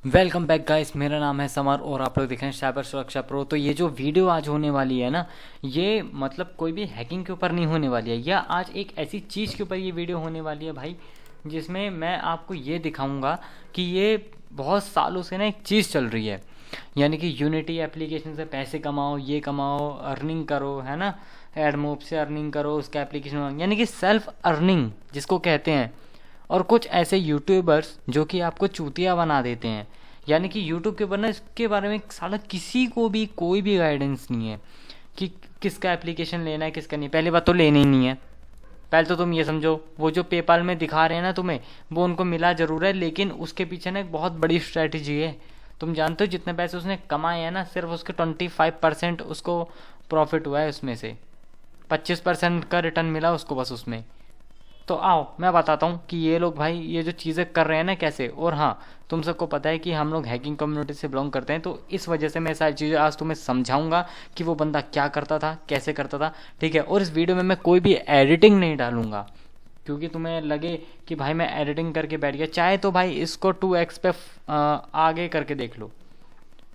Welcome back guys, मेरा नाम है समर और आप लोग देख रहे हैं साइबर सुरक्षा प्रो। तो ये जो वीडियो आज होने वाली है ना, ये मतलब कोई भी हैकिंग के ऊपर नहीं होने वाली है। यह आज एक ऐसी चीज़ के ऊपर ये वीडियो होने वाली है भाई, जिसमें मैं आपको ये दिखाऊंगा कि ये बहुत सालों से ना एक चीज़ चल रही है, यानी कि यूनिटी एप्लीकेशन से पैसे कमाओ, ये कमाओ, अर्निंग करो, है ना। एडमोब से अर्निंग करो, उसका एप्लीकेशन, यानी कि सेल्फ अर्निंग जिसको कहते हैं। और कुछ ऐसे यूट्यूबर्स जो कि आपको चूतिया बना देते हैं, यानी कि यूट्यूब के ऊपर ना इसके बारे में साला किसी को भी कोई भी गाइडेंस नहीं है कि किसका एप्लीकेशन लेना है, किसका नहीं। पहली बात तो लेनी ही नहीं है। पहले तो तुम ये समझो, वो जो पेपाल में दिखा रहे हैं ना तुम्हें, वो उनको मिला ज़रूर है, लेकिन उसके पीछे ना एक बहुत बड़ी स्ट्रैटेजी है। तुम जानते हो जितने पैसे उसने कमाए हैं ना, सिर्फ उसके 25% उसको प्रॉफिट हुआ है, उसमें से 25% का रिटर्न मिला उसको बस उसमें। तो आओ मैं बताता हूँ कि ये लोग भाई ये जो चीज़ें कर रहे हैं ना कैसे। और हाँ, तुम सबको पता है कि हम लोग हैकिंग कम्युनिटी से बिलोंग करते हैं, तो इस वजह से मैं सारी चीज़ें आज तुम्हें समझाऊंगा कि वो बंदा क्या करता था, कैसे करता था, ठीक है। और इस वीडियो में मैं कोई भी एडिटिंग नहीं डालूंगा, क्योंकि तुम्हें लगे कि भाई मैं एडिटिंग करके बैठ गया। चाहे तो भाई इसको 2x पे आगे करके देख लो,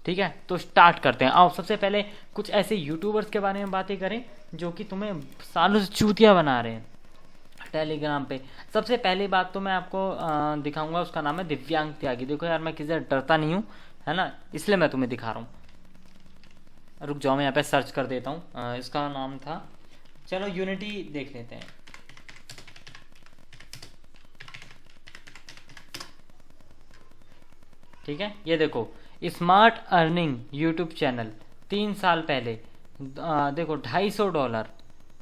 ठीक है। तो स्टार्ट करते हैं। आओ सबसे पहले कुछ ऐसे यूट्यूबर्स के बारे में बातें करें जो कि तुम्हें सालों से चूतिया बना रहे हैं टेलीग्राम पे। सबसे पहली बात तो मैं आपको दिखाऊंगा, उसका नाम है दिव्यांग त्यागी। देखो यार, मैं किसी से डरता नहीं हूँ, है ना, इसलिए मैं तुम्हें दिखा रहा हूँ। रुक जाओ, मैं यहाँ पे सर्च कर देता हूँ। इसका नाम था, चलो यूनिटी देख लेते हैं। ठीक है, ये देखो स्मार्ट अर्निंग यूट्यूब चैनल 3 साल पहले। देखो $250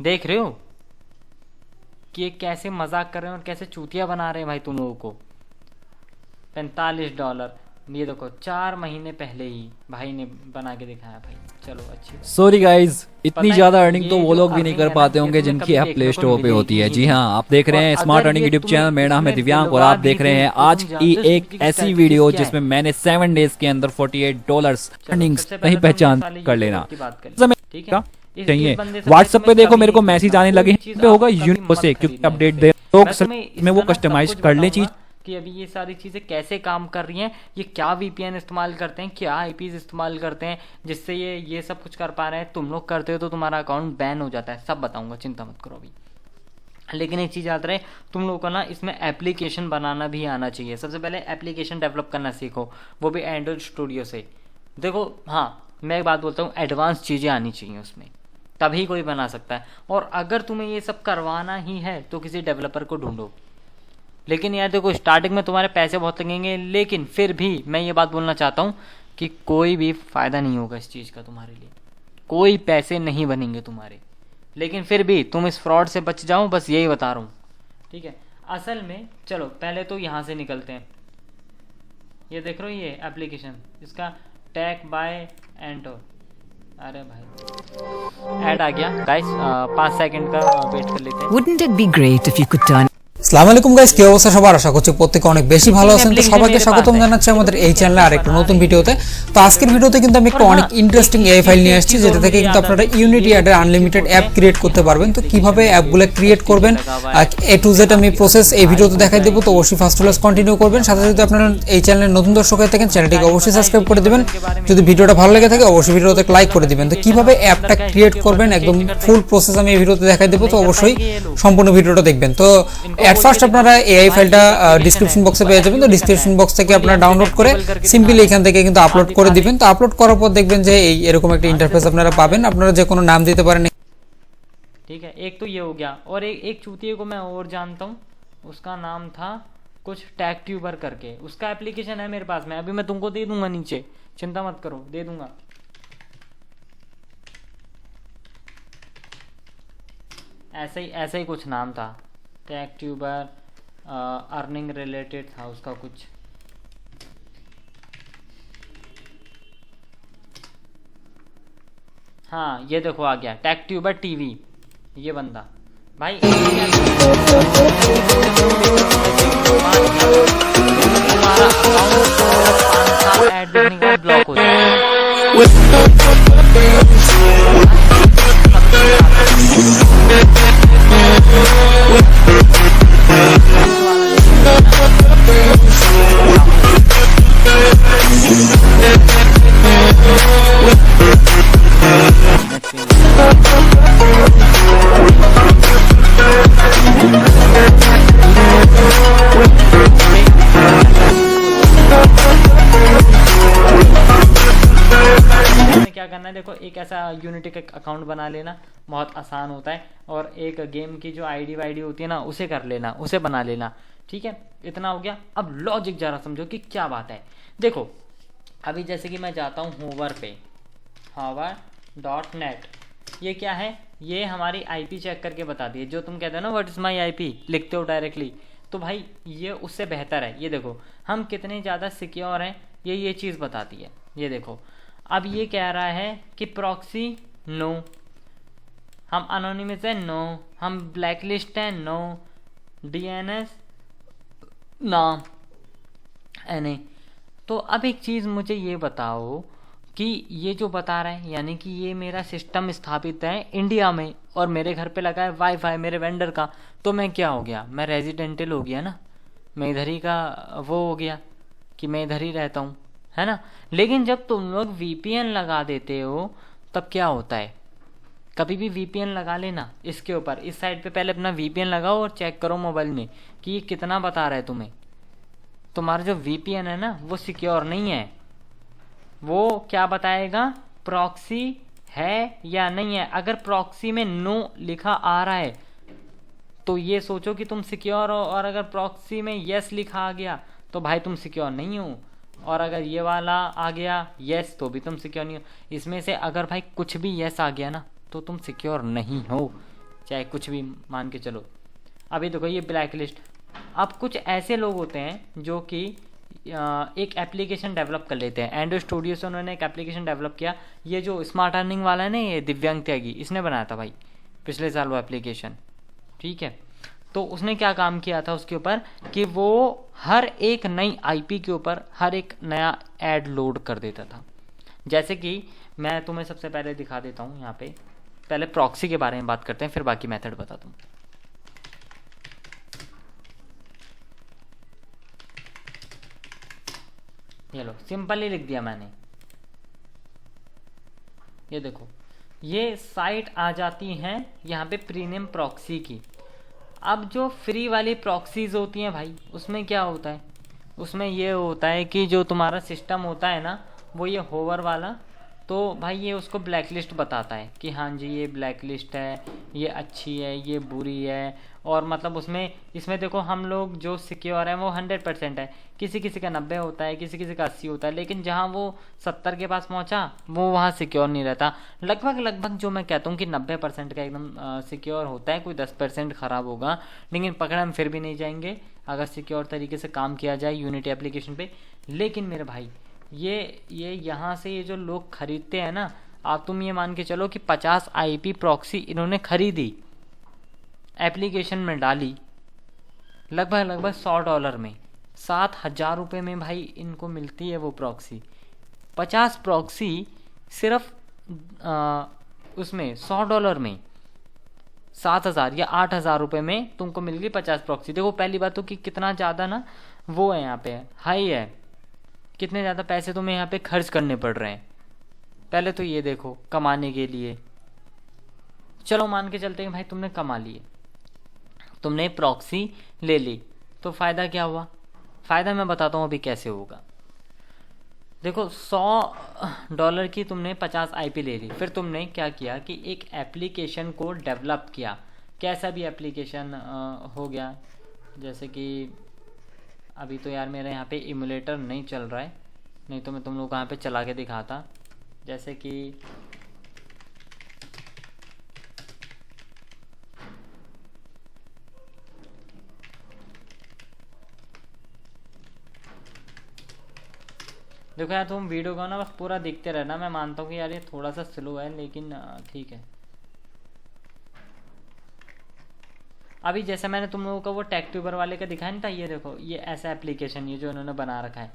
देख रहे हो कि ये कैसे मजाक कर रहे हैं और कैसे चूतिया बना रहे हैं भाई तुम लोगों को। $45 ये देखो 4 महीने पहले ही भाई ने बना के दिखाया भाई। चलो अच्छी बात। सॉरी गाइज, इतनी ज्यादा अर्निंग तो वो लोग भी नहीं कर पाते होंगे जिनकी ऐप प्ले स्टोर पे होती है। जी हाँ, आप देख रहे हैं स्मार्ट अर्निंग यूट्यूब चैनल। मेरा नाम है दिव्यांग और आप देख रहे हैं आज की एक ऐसी वीडियो जिसमें मैंने 7 डेज के अंदर $48 अर्निंग नहीं पहचान कर लेना चाहिए। व्हाट्सएप पे देखो मेरे को मैसेज आने लगे पे होगा यूनिको से, क्योंकि अपडेट दे तो में वो कस्टमाइज कर ले चीज कि अभी ये सारी चीज़ें कैसे काम कर रही हैं, ये क्या वीपीएन इस्तेमाल करते हैं, क्या आईपीज इस्तेमाल करते हैं, जिससे ये सब कुछ कर पा रहे हैं। तुम लोग करते हो तो तुम्हारा अकाउंट बैन हो जाता है, सब बताऊंगा, चिंता मत करो अभी। लेकिन एक चीज़ याद रहे, तुम लोगों को ना इसमें एप्लीकेशन बनाना भी आना चाहिए। सबसे पहले एप्लीकेशन डेवलप करना सीखो, वो भी एंड्रॉइड स्टूडियो से। देखो हाँ, मैं एक बात बोलता हूँ, एडवांस चीज़ें आनी चाहिए उसमें, तभी कोई बना सकता है। और अगर तुम्हें ये सब करवाना ही है तो किसी डेवलपर को ढूंढो। लेकिन यार देखो, स्टार्टिंग में तुम्हारे पैसे बहुत लगेंगे, लेकिन फिर भी मैं ये बात बोलना चाहता हूँ कि कोई भी फ़ायदा नहीं होगा इस चीज़ का तुम्हारे लिए, कोई पैसे नहीं बनेंगे तुम्हारे। लेकिन फिर भी तुम इस फ्रॉड से बच जाओ, बस यही बता रहा हूँ, ठीक है। असल में चलो पहले तो यहाँ से निकलते हैं। ये देख रहे हो ये एप्लीकेशन, इसका टैग बाय एंटो। अरे भाई ऐड आ गया गाइस, 5 सेकंड का वेट कर लेते हैं। Wouldn't it be great if you could turn আসসালামু আলাইকুম গাইস, কি অবস্থা সবার? আশা করছি প্রত্যেকে অনেক বেশি ভালো আছেন। তো সবাইকে স্বাগতম জানাচ্ছি আমাদের এই চ্যানেলে আরেকটা নতুন ভিডিওতে। তো আজকের ভিডিওতে কিন্তু আমি একটা অনেক ইন্টারেস্টিং এআই ফাইল নিয়ে আসছি, যেটা থেকে কিন্তু আপনারা ইউনিটি অ্যাডের আনলিমিটেড অ্যাপ ক্রিয়েট করতে পারবেন। তো কিভাবে অ্যাপগুলো ক্রিয়েট করবেন এ টু জেড আমি প্রসেস এই ভিডিওতে দেখাই দেবো। তো অবশ্যই ফার্স্ট ক্লাস কন্টিনিউ করবেন। সাথে সাথে আপনারা এই চ্যানেলের নতুন দর্শক হয়ে থাকেন, চ্যানেলটিকে অবশ্যই সাবস্ক্রাইব করে দিবেন। যদি ভিডিওটা ভালো লেগে থাকে অবশ্যই ভিডিওতে লাইক করে দিবেন। তো কিভাবে অ্যাপটা ক্রিয়েট করবেন একদম ফুল প্রসেস আমি এই ভিডিওতে দেখাই দেবো। তো অবশ্যই সম্পূর্ণ ভিডিওটা দেখবেন। তো এট ফার্স্ট আপনারা এই ফাইলটা ডিসক্রিপশন বক্সে পেয়ে যাবেন। তো ডিসক্রিপশন বক্স থেকে আপনারা ডাউনলোড করে সিম্পলি এখান থেকে কিন্তু আপলোড করে দিবেন। তো আপলোড করার পর দেখবেন যে এই এরকম একটা ইন্টারফেস আপনারা পাবেন। আপনারা যে কোনো নাম দিতে পারেন, ठीक है। एक तो ये हो गया, और एक चूतिए को मैं और जानता हूँ, उसका नाम था कुछ टैग ट्यूबर करके। उसका एप्लीकेशन है मेरे पास में, अभी मैं तुमको दे दूंगा नीचे, चिंता मत करो, दे दूंगा। ऐसा ही कुछ नाम था, टैग ट्यूबर अर्निंग रिलेटेड था उसका कुछ। हाँ ये देखो आ गया, टैग ट्यूबर टीवी, ये बंदा भाई। तुम्हारा अकाउंट ऐड देखने के बाद ब्लॉक हो जाएगा। करना है, देखो एक ऐसा यूनिटी का अकाउंट बना लेना, बहुत आसान होता है, और एक गेम की जो आईडी वाईडी होती है ना उसे कर लेना, उसे बना लेना, ठीक है। इतना हो गया। अब लॉजिक ज़रा समझो कि क्या बात है। देखो अभी जैसे कि मैं जाता हूँ होवर पे, hover.net, ये क्या है, ये हमारी आईपी चेक करके बताती है। जो तुम कहते हो ना व्हाट इज़ माई आईपी, लिखते हो डायरेक्टली, तो भाई ये उससे बेहतर है। ये देखो हम कितने ज़्यादा सिक्योर हैं, ये चीज़ बताती है। ये देखो अब ये कह रहा है कि प्रॉक्सी नो, हम अनोनिमस है नो, हम ब्लैक लिस्ट है नो, डीएनएस ना एने। तो अब एक चीज़ मुझे ये बताओ कि ये जो बता रहा है, यानी कि ये मेरा सिस्टम स्थापित है इंडिया में और मेरे घर पे लगा है वाईफाई मेरे वेंडर का, तो मैं क्या हो गया, मैं रेजिडेंटल हो गया ना, मैं इधर ही का वो हो गया कि मैं इधर ही रहता हूँ, है ना। लेकिन जब तुम लोग वीपीएन लगा देते हो तब क्या होता है, कभी भी वीपीएन लगा लेना इसके ऊपर, इस साइड पे पहले अपना वीपीएन लगाओ और चेक करो मोबाइल में कि ये कितना बता रहा है तुम्हें। तुम्हारा जो वीपीएन है ना वो सिक्योर नहीं है, वो क्या बताएगा, प्रॉक्सी है या नहीं है। अगर प्रॉक्सी में नो लिखा आ रहा है तो ये सोचो कि तुम सिक्योर हो, और अगर प्रॉक्सी में यस लिखा आ गया तो भाई तुम सिक्योर नहीं हो, और अगर ये वाला आ गया यस तो भी तुम सिक्योर नहीं हो। इसमें से अगर भाई कुछ भी यस आ गया ना तो तुम सिक्योर नहीं हो, चाहे कुछ भी मान के चलो। अभी देखो ये ब्लैक लिस्ट। अब कुछ ऐसे लोग होते हैं जो कि एक एप्लीकेशन डेवलप कर लेते हैं। एंड्रॉइड स्टूडियो से उन्होंने एक एप्लीकेशन डेवलप किया। ये जो स्मार्ट अर्निंग वाला है ना, ये दिव्यांग त्यागी, इसने बनाया था भाई पिछले साल वो एप्लीकेशन, ठीक है। तो उसने क्या काम किया था उसके ऊपर कि वो हर एक नई आईपी के ऊपर हर एक नया ऐड लोड कर देता था। जैसे कि मैं तुम्हें सबसे पहले दिखा देता हूँ यहाँ पे, पहले प्रॉक्सी के बारे में बात करते हैं फिर बाकी मेथड बताता हूँ। ये लो सिंपल ही लिख दिया मैंने। ये देखो ये साइट आ जाती हैं यहाँ पे प्रीमियम प्रॉक्सी की। अब जो फ्री वाली प्रॉक्सीज होती हैं भाई उसमें क्या होता है, उसमें ये होता है कि जो तुम्हारा सिस्टम होता है ना वो ये होवर वाला, तो भाई ये उसको ब्लैक लिस्ट बताता है कि हाँ जी ये ब्लैक लिस्ट है, ये अच्छी है, ये बुरी है। और मतलब उसमें इसमें देखो हम लोग जो सिक्योर है वो 100% है, किसी किसी का 90 होता है, किसी किसी का 80 होता है, लेकिन जहाँ वो 70 के पास पहुँचा वो वहाँ सिक्योर नहीं रहता। लगभग जो मैं कहता हूँ कि 90% का एकदम सिक्योर होता है, कोई 10% ख़राब होगा, लेकिन पकड़े हम फिर भी नहीं जाएंगे अगर सिक्योर तरीके से काम किया जाए यूनिटी एप्लीकेशन पे। लेकिन मेरे भाई ये यहाँ से ये जो लोग खरीदते हैं ना, आप तुम ये मान के चलो कि 50 आईपी प्रॉक्सी इन्होंने खरीदी, एप्लीकेशन में डाली, लगभग $100 में, $7,000 रुपये में भाई इनको मिलती है वो प्रॉक्सी। 50 प्रॉक्सी सिर्फ उसमें $100 में 7,000 या 8,000 रुपये में तुमको मिल गई 50 प्रॉक्सी। देखो पहली बात तो कि कितना ज़्यादा ना वो है यहाँ पे हाई है, कितने ज़्यादा पैसे तुम्हें यहाँ पे खर्च करने पड़ रहे हैं। पहले तो ये देखो कमाने के लिए, चलो मान के चलते हैं भाई तुमने कमा लिए, तुमने प्रॉक्सी ले ली, तो फ़ायदा क्या हुआ, फ़ायदा मैं बताता हूँ अभी कैसे होगा। देखो $100 की तुमने 50 आईपी ले ली, फिर तुमने क्या किया कि एक एप्लीकेशन को डेवलप किया, कैसा भी एप्लीकेशन हो गया। जैसे कि अभी तो यार मेरे यहाँ पे इमुलेटर नहीं चल रहा है, नहीं तो मैं तुम लोग को यहाँ पे चला के दिखाता। जैसे कि देखो यार तुम वीडियो को ना बस पूरा देखते रहना। मैं मानता हूँ कि यार ये थोड़ा सा स्लो है लेकिन ठीक है। अभी जैसे मैंने तुम लोगों को वो टेक ट्यूबर वाले का दिखाया नहीं था, ये देखो ये ऐसा एप्लीकेशन ये जो इन्होंने बना रखा है,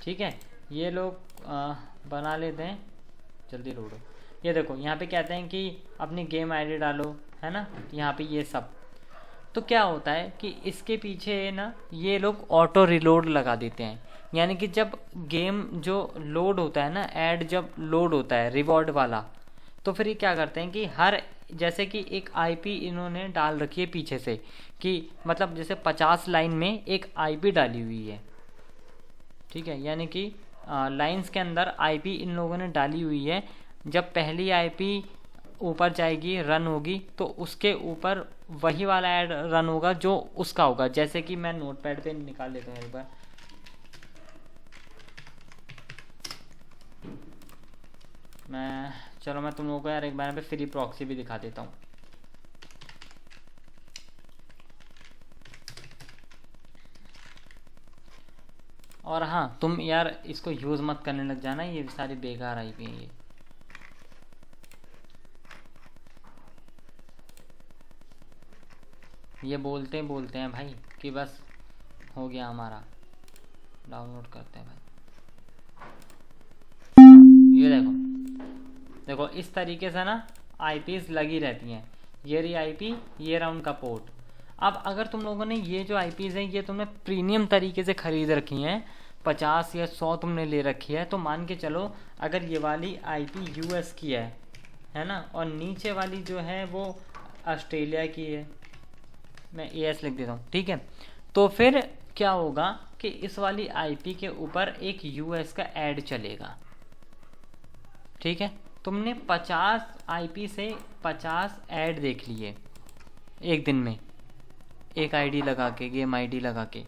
ठीक है। ये लोग बना लेते हैं, जल्दी लोड हो। ये देखो यहाँ पे कहते हैं कि अपनी गेम आईडी डालो, है ना, यहाँ पे ये सब। तो क्या होता है कि इसके पीछे ना ये लोग ऑटो रिलोड लगा देते हैं, यानी कि जब गेम जो लोड होता है ना, ऐड जब लोड होता है रिवॉर्ड वाला, तो फिर ये क्या करते हैं कि हर जैसे कि एक आईपी इन्होंने डाल रखी है पीछे से, कि मतलब जैसे 50 लाइन में एक आईपी डाली हुई है, ठीक है, यानी कि लाइंस के अंदर आईपी इन लोगों ने डाली हुई है। जब पहली आईपी ऊपर जाएगी, रन होगी, तो उसके ऊपर वही वाला ऐड रन होगा जो उसका होगा। जैसे कि मैं नोटपैड पे निकाल लेता हूँ एक बार। चलो मैं तुम लोगों को यार एक बार पे फ्री प्रॉक्सी भी दिखा देता हूँ। और हाँ, तुम यार इसको यूज़ मत करने लग जाना, ये सारी बेकार आईपी है ये बोलते हैं भाई कि बस हो गया हमारा, डाउनलोड करते हैं भाई। ये देखो इस तरीके से ना आईपीज लगी रहती हैं। ये रही आईपी, ये रहा उनका पोर्ट। अब अगर तुम लोगों ने ये जो आईपीज हैं ये तुमने प्रीमियम तरीके से खरीद रखी हैं, 50 या 100 तुमने ले रखी है, तो मान के चलो अगर ये वाली आईपी यूएस की है ना, और नीचे वाली जो है वो ऑस्ट्रेलिया की है, मैं एएस लिख देता हूँ, ठीक है। तो फिर क्या होगा कि इस वाली आईपी के ऊपर एक यूएस का ऐड चलेगा, ठीक है। तुमने 50 आईपी से 50 ऐड देख लिए एक दिन में, एक आईडी लगा के, गेम आईडी लगा के।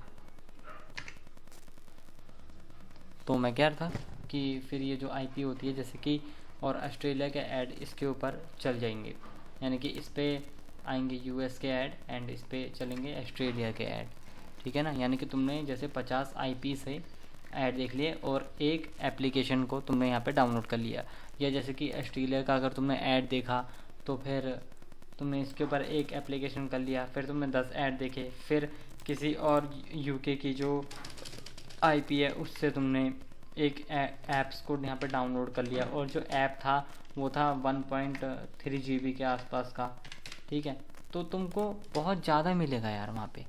तो मैं कह रहा था कि फिर ये जो आईपी होती है जैसे कि, और ऑस्ट्रेलिया के ऐड इसके ऊपर चल जाएंगे, यानी कि इस पे आएंगे यूएस के ऐड एंड इस पे चलेंगे ऑस्ट्रेलिया के ऐड, ठीक है ना। यानी कि तुमने जैसे 50 आईपी से ऐड देख लिए और एक एप्लीकेशन को तुमने यहाँ पे डाउनलोड कर लिया, या जैसे कि ऑस्ट्रेलिया का अगर तुमने ऐड देखा तो फिर तुमने इसके ऊपर एक एप्लीकेशन कर लिया, फिर तुमने 10 ऐड देखे, फिर किसी और यूके की जो आईपी है उससे तुमने एक ऐप्स को यहाँ पे डाउनलोड कर लिया, और जो ऐप था वो था 1.3 GB के आसपास का, ठीक है। तो तुमको बहुत ज़्यादा मिलेगा यार वहाँ पे,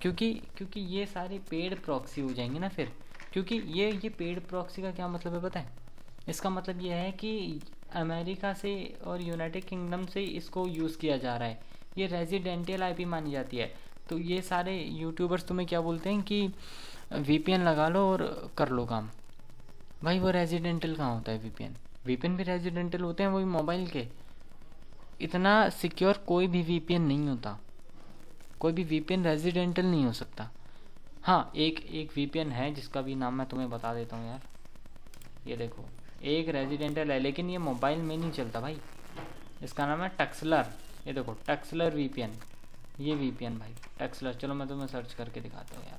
क्योंकि ये सारी पेड प्रॉक्सी हो जाएंगे ना फिर। क्योंकि ये पेड प्रॉक्सी का क्या मतलब है पता है? इसका मतलब ये है कि अमेरिका से और यूनाइटेड किंगडम से इसको यूज़ किया जा रहा है, ये रेजिडेंशियल आईपी मानी जाती है। तो ये सारे यूट्यूबर्स तुम्हें क्या बोलते हैं कि वीपीएन लगा लो और कर लो काम। भाई वो रेजिडेंटल कहाँ होता है वीपीएन भी रेजिडेंटल होते हैं, वो भी मोबाइल के। इतना सिक्योर कोई भी वीपीएन नहीं होता, कोई भी वीपीएन रेजिडेंटल नहीं हो सकता। हाँ, एक वीपीएन है जिसका भी नाम मैं तुम्हें बता देता हूँ यार, ये देखो, एक रेजिडेंटल है लेकिन ये मोबाइल में नहीं चलता भाई। इसका नाम है टक्सलर, ये देखो टक्सलर वीपीएन, ये वीपीएन भाई टक्सलर। चलो मैं तुम्हें सर्च करके दिखाता हूँ यार।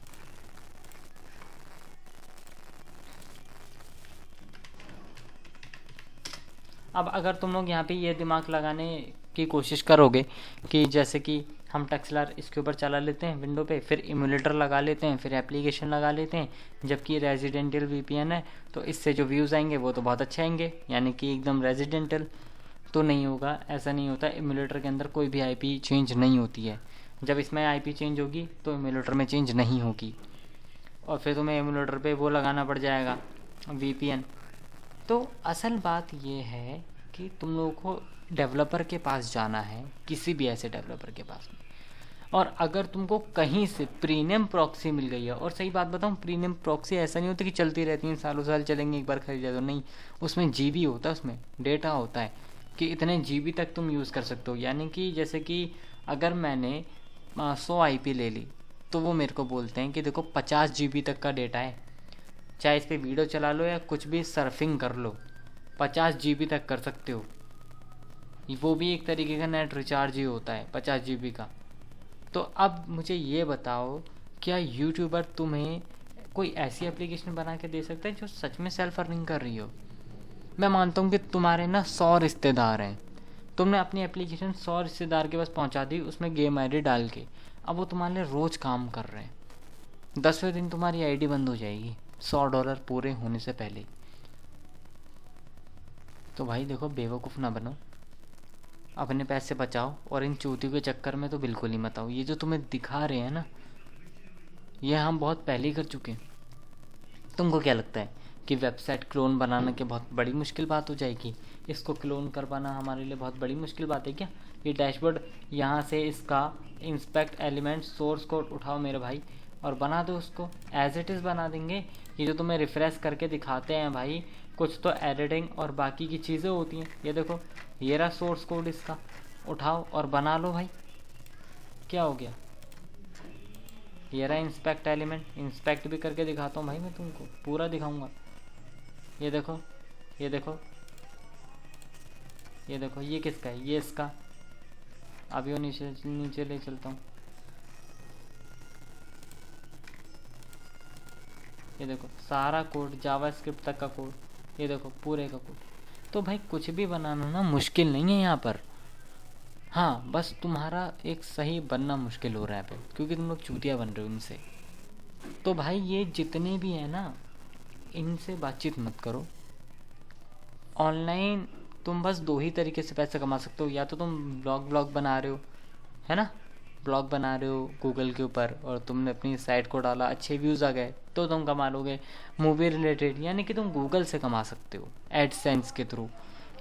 अब अगर तुम लोग यहाँ पे ये दिमाग लगाने की कोशिश करोगे कि जैसे कि हम टक्सलर इसके ऊपर चला लेते हैं विंडो पे, फिर इम्यूलेटर लगा लेते हैं, फिर एप्लीकेशन लगा लेते हैं, जबकि रेजिडेंटल वीपीएन है तो इससे जो व्यूज़ आएंगे वो तो बहुत अच्छे आएंगे, यानी कि एकदम रेजिडेंटल। तो नहीं होगा, ऐसा नहीं होता। इम्यूलेटर के अंदर कोई भी आईपी चेंज नहीं होती है। जब इसमें आईपी चेंज होगी तो इम्यूलेटर में चेंज नहीं होगी, और फिर तुम्हें इम्यूलेटर पे वो लगाना पड़ जाएगा वीपीएन। तो असल बात ये है कि तुम लोगों को डेवलपर के पास जाना है, किसी भी ऐसे डेवलपर के पास में, और अगर तुमको कहीं से प्रीमियम प्रॉक्सी मिल गई है, और सही बात बताऊं, प्रीमियम प्रॉक्सी ऐसा नहीं होता कि चलती रहती हैं, सालों साल चलेंगे, एक बार खरीदा तो नहीं। उसमें जीबी होता है, उसमें डेटा होता है कि इतने जीबी तक तुम यूज़ कर सकते हो। यानी कि जैसे कि अगर मैंने 100 आईपी ले ली तो वो मेरे को बोलते हैं कि देखो 50 जीबी तक का डेटा है, चाहे इस पर वीडियो चला लो या कुछ भी सर्फिंग कर लो, 50 जीबी तक कर सकते हो। वो भी एक तरीके का नेट रिचार्ज ही होता है 50 जीबी का। तो अब मुझे ये बताओ, क्या यूट्यूबर तुम्हें कोई ऐसी एप्लीकेशन बना के दे सकता है जो सच में सेल्फ अर्निंग कर रही हो? मैं मानता हूँ कि तुम्हारे ना 100 रिश्तेदार हैं, तुमने अपनी एप्लीकेशन 100 रिश्तेदार के पास पहुँचा दी, उसमें गेम आईडी डाल के, अब वो तुम्हारे लिए रोज़ काम कर रहे हैं। 10वें दिन तुम्हारी आईडी बंद हो जाएगी $100 पूरे होने से पहले। तो भाई देखो, बेवकूफ़ ना बनो, अपने पैसे बचाओ, और इन चूतियों के चक्कर में तो बिल्कुल ही मत आओ। ये जो तुम्हें दिखा रहे हैं ना, ये हम बहुत पहले ही कर चुके हैं। तुमको क्या लगता है कि वेबसाइट क्लोन बनाने की बहुत बड़ी मुश्किल बात हो जाएगी? इसको क्लोन कर पाना हमारे लिए बहुत बड़ी मुश्किल बात है क्या? ये डैशबोर्ड, यहाँ से इसका इंस्पेक्ट एलिमेंट सोर्स कोड उठाओ मेरे भाई और बना दो उसको, एज इट इज़ बना देंगे। ये जो तुम्हें रिफ्रेश करके दिखाते हैं भाई, कुछ तो एडिटिंग और बाकी की चीज़ें होती हैं। ये देखो, ये रहा सोर्स कोड इसका, उठाओ और बना लो भाई। क्या हो गया, ये रहा इंस्पेक्ट एलिमेंट। इंस्पेक्ट भी करके दिखाता हूँ भाई, मैं तुमको पूरा दिखाऊंगा। ये देखो, ये देखो, ये देखो, ये किसका है, ये इसका। अभी वो नीचे नीचे ले चलता हूँ। ये देखो सारा कोड, जावास्क्रिप्ट तक का कोड, ये देखो पूरे का कोड। तो भाई कुछ भी बनाना ना मुश्किल नहीं है यहाँ पर। हाँ, बस तुम्हारा एक सही बनना मुश्किल हो रहा है पे, क्योंकि तुम लोग चूतिया बन रहे हो इनसे। तो भाई ये जितने भी हैं ना, इनसे बातचीत मत करो। ऑनलाइन तुम बस 2 ही तरीके से पैसे कमा सकते हो। या तो तुम ब्लॉग बना रहे हो, है ना, ब्लॉग बना रहे हो गूगल के ऊपर, और तुमने अपनी साइट को डाला, अच्छे व्यूज़ आ गए तो तुम कमा लोगे। मूवी रिलेटेड, यानी कि तुम गूगल से कमा सकते हो एडसेंस के थ्रू।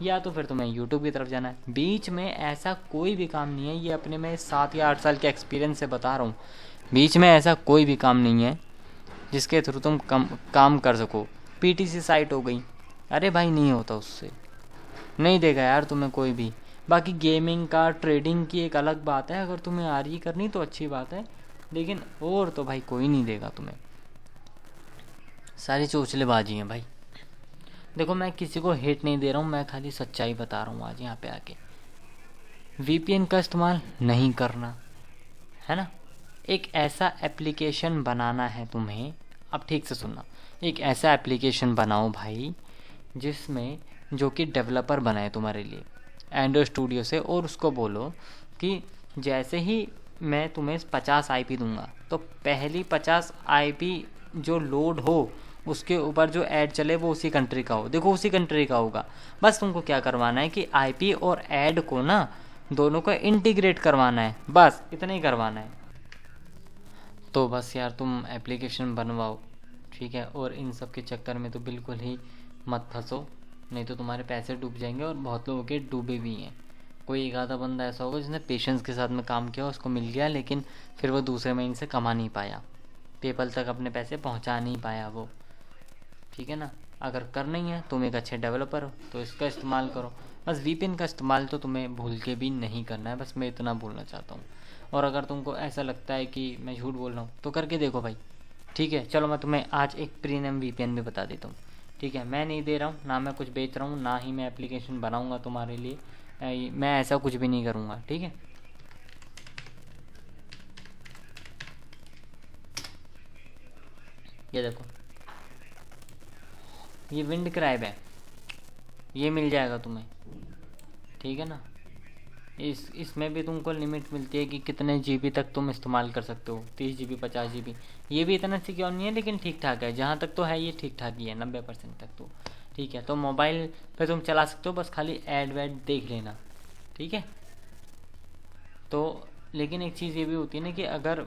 या तो फिर तुम्हें यूट्यूब की तरफ जाना है। बीच में ऐसा कोई भी काम नहीं है, ये अपने में 7 या 8 साल के एक्सपीरियंस से बता रहा हूँ। बीच में ऐसा कोई भी काम नहीं है जिसके थ्रू तुम काम कर सको। पीटीसी साइट हो गई, अरे भाई नहीं होता, उससे नहीं देगा यार तुम्हें कोई भी। बाकी गेमिंग का, ट्रेडिंग की एक अलग बात है, अगर तुम्हें आ रही करनी तो अच्छी बात है, लेकिन और तो भाई कोई नहीं देगा तुम्हें। सारी चोचलेबाजी हैं भाई। देखो मैं किसी को हेट नहीं दे रहा हूँ, मैं खाली सच्चाई बता रहा हूँ आज यहाँ पे आके। वीपीएन का इस्तेमाल नहीं करना, है ना। एक ऐसा एप्लीकेशन बनाना है तुम्हें, अब ठीक से सुनना, एक ऐसा एप्लीकेशन बनाओ भाई जिसमें, जो कि डेवलपर बनाए तुम्हारे लिए एंड्रॉइड स्टूडियो से, और उसको बोलो कि जैसे ही मैं तुम्हें 50 आईपी दूंगा तो पहली 50 आईपी जो लोड हो उसके ऊपर जो ऐड चले वो उसी कंट्री का हो। देखो उसी कंट्री का होगा। बस तुमको क्या करवाना है कि आईपी और ऐड को ना, दोनों को इंटीग्रेट करवाना है, बस इतना ही करवाना है। तो बस यार तुम एप्लीकेशन बनवाओ, ठीक है। और इन सब के चक्कर में तो बिल्कुल ही मत फंसो, नहीं तो तुम्हारे पैसे डूब जाएंगे। और बहुत लोगों के डूबे भी हैं। कोई एक आधा बंदा ऐसा होगा जिसने पेशेंस के साथ में काम किया, उसको मिल गया, लेकिन फिर वो दूसरे महीने से कमा नहीं पाया, पेपल तक अपने पैसे पहुंचा नहीं पाया वो, ठीक है ना। अगर करना ही है, तुम एक अच्छे डेवलपर हो तो इसका इस्तेमाल करो। बस वीपीएन का इस्तेमाल तो तुम्हें भूल के भी नहीं करना है, बस मैं इतना बोलना चाहता हूँ। और अगर तुमको ऐसा लगता है कि मैं झूठ बोल रहा हूँ तो करके देखो भाई, ठीक है। चलो मैं तुम्हें आज एक प्रीमियम वीपीएन भी बता देता हूँ, ठीक है। मैं नहीं दे रहा हूँ, ना मैं कुछ बेच रहा हूँ, ना ही मैं एप्लीकेशन बनाऊँगा तुम्हारे लिए, मैं ऐसा कुछ भी नहीं करूँगा, ठीक है। ये देखो, ये विंड क्राइब है, ये मिल जाएगा तुम्हें, ठीक है ना। इसमें भी तुमको लिमिट मिलती है कि कितने जीबी तक तुम इस्तेमाल कर सकते हो, 30 जीबी 50 जीबी। ये भी इतना सिक्योर नहीं है, लेकिन ठीक ठाक है, जहाँ तक तो है ये ठीक ठाक ही है, 90% तक तो ठीक है। तो मोबाइल पे तुम चला सकते हो, बस खाली ऐड वैड देख लेना, ठीक है। तो लेकिन एक चीज़ ये भी होती है ना कि अगर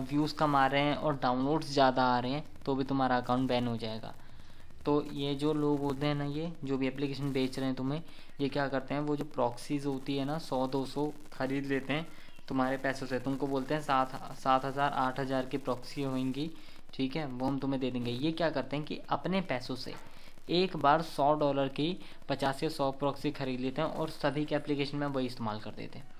व्यूज़ कम आ रहे हैं और डाउनलोड्स ज़्यादा आ रहे हैं तो भी तुम्हारा अकाउंट बैन हो जाएगा। तो ये जो लोग होते हैं ना, ये जो भी एप्लीकेशन बेच रहे हैं तुम्हें, ये क्या करते हैं, वो जो प्रॉक्सीज होती है ना, 100-200 खरीद लेते हैं तुम्हारे पैसों से। तुमको बोलते हैं 7,000 8,000 की प्रॉक्सी होंगी, ठीक है, वो हम तुम्हें दे देंगे। ये क्या करते हैं कि अपने पैसों से एक बार $100 की 50 या 100 प्रॉक्सी खरीद लेते हैं और सभी के एप्लीकेशन में वही इस्तेमाल कर देते हैं।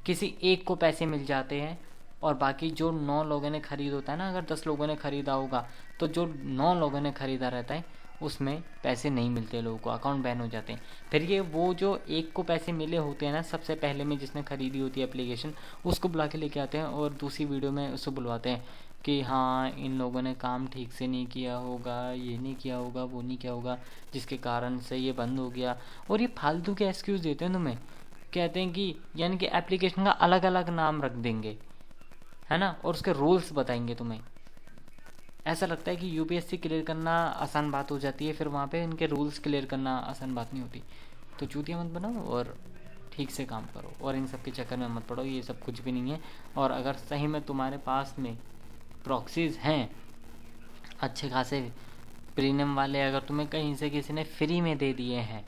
किसी एक को पैसे मिल जाते हैं और बाकी जो 9 लोगों ने खरीद होता है ना, अगर 10 लोगों ने खरीदा होगा तो जो 9 लोगों ने खरीदा रहता है उसमें पैसे नहीं मिलते लोगों को, अकाउंट बैन हो जाते हैं। फिर ये वो जो एक को पैसे मिले होते हैं ना, सबसे पहले में जिसने खरीदी होती है एप्लीकेशन, उसको बुला के लेके आते हैं और दूसरी वीडियो में उसको बुलवाते हैं कि हाँ इन लोगों ने काम ठीक से नहीं किया होगा, ये नहीं किया होगा, वो नहीं किया होगा, जिसके कारण से ये बंद हो गया। और ये फालतू के एक्सक्यूज़ देते हैं तुम्हें, कहते हैं कि यानी कि एप्लीकेशन का अलग अलग नाम रख देंगे, है ना, और उसके रूल्स बताएंगे तुम्हें। ऐसा लगता है कि यूपीएससी क्लियर करना आसान बात हो जाती है, फिर वहाँ पे इनके रूल्स क्लियर करना आसान बात नहीं होती। तो चूतिया मत बनाओ और ठीक से काम करो, और इन सब के चक्कर में मत पड़ो, ये सब कुछ भी नहीं है। और अगर सही में तुम्हारे पास में प्रॉक्सीज हैं अच्छे खासे प्रीमियम वाले, अगर तुम्हें कहीं से किसी ने फ्री में दे दिए हैं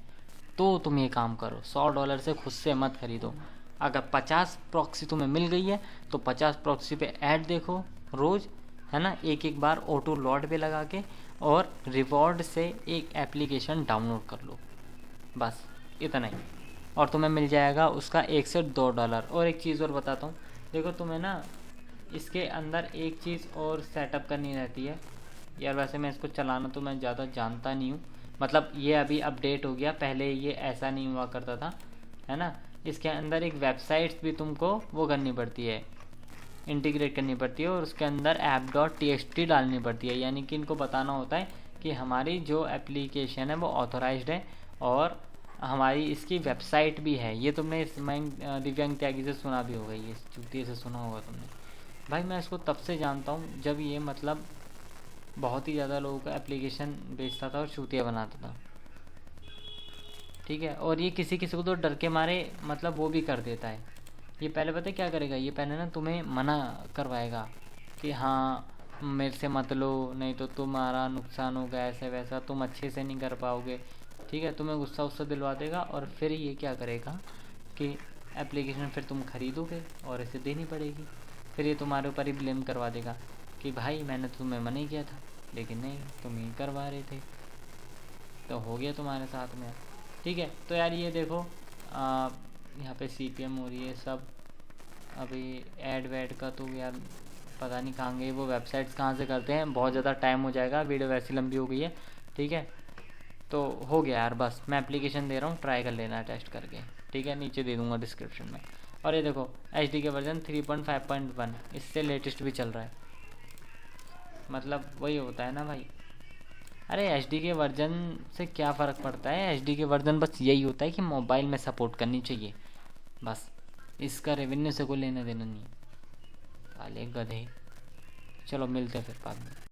तो तुम ये काम करो, $100 से खुद से मत खरीदो। अगर 50 प्रॉक्सी तुम्हें मिल गई है तो 50 प्रॉक्सी पे ऐड देखो रोज़, है ना, एक बार ऑटो लोड पे लगा के और रिवॉर्ड से एक एप्लीकेशन डाउनलोड कर लो, बस इतना ही, और तुम्हें मिल जाएगा उसका $1 से $2। और एक चीज़ और बताता हूँ, देखो तुम्हें ना इसके अंदर एक चीज़ और सेटअप करनी रहती है यार। वैसे मैं इसको चलाना तो मैं ज़्यादा जानता नहीं हूँ, मतलब ये अभी अपडेट हो गया, पहले ये ऐसा नहीं हुआ करता था, है ना। इसके अंदर एक वेबसाइट भी तुमको वो करनी पड़ती है, इंटीग्रेट करनी पड़ती है, और उसके अंदर app.txt डालनी पड़ती है, यानी कि इनको बताना होता है कि हमारी जो एप्लीकेशन है वो ऑथोराइज्ड है और हमारी इसकी वेबसाइट भी है। ये तुमने दिव्यांग त्यागी से सुना भी होगा, ये चूतिए से सुना होगा तुमने। भाई मैं इसको तब से जानता हूँ जब ये मतलब बहुत ही ज़्यादा लोगों का एप्लीकेशन बेचता था और चूतिया बनाता था, ठीक है। और ये किसी किसी को तो डर के मारे मतलब वो भी कर देता है। ये पहले पता है क्या करेगा, ये पहले ना तुम्हें मना करवाएगा कि हाँ मेरे से मत लो, नहीं तो तुम्हारा नुकसान होगा, ऐसे वैसा, तुम अच्छे से नहीं कर पाओगे, ठीक है। तुम्हें गुस्सा उस्सा दिलवा देगा और फिर ये क्या करेगा कि एप्लीकेशन फिर तुम खरीदोगे और इसे देनी पड़ेगी, फिर ये तुम्हारे ऊपर ही ब्लेम करवा देगा कि भाई मैंने तुम्हें मना ही किया था, लेकिन नहीं तुम ही करवा रहे थे, तो हो गया तुम्हारे साथ में, ठीक है। तो यार ये देखो यहाँ पे CPM हो रही है सब, अभी ऐड वैड का तो यार पता नहीं कहाँ गए वो वेबसाइट्स, कहाँ से करते हैं, बहुत ज़्यादा टाइम हो जाएगा, वीडियो वैसी लंबी हो गई है, ठीक है। तो हो गया यार, बस मैं एप्लीकेशन दे रहा हूँ, ट्राई कर लेना टेस्ट करके, ठीक है, नीचे दे दूँगा डिस्क्रिप्शन में। और ये देखो HD के वर्जन 3.5.1 इससे लेटेस्ट भी चल रहा है, मतलब वही होता है ना भाई। अरे HD के वर्जन से क्या फ़र्क पड़ता है, HD के वर्जन बस यही होता है कि मोबाइल में सपोर्ट करनी चाहिए, बस इसका रेवेन्यू से कोई लेना देना नहीं, साले गधे। चलो मिलते हैं फिर बाद में।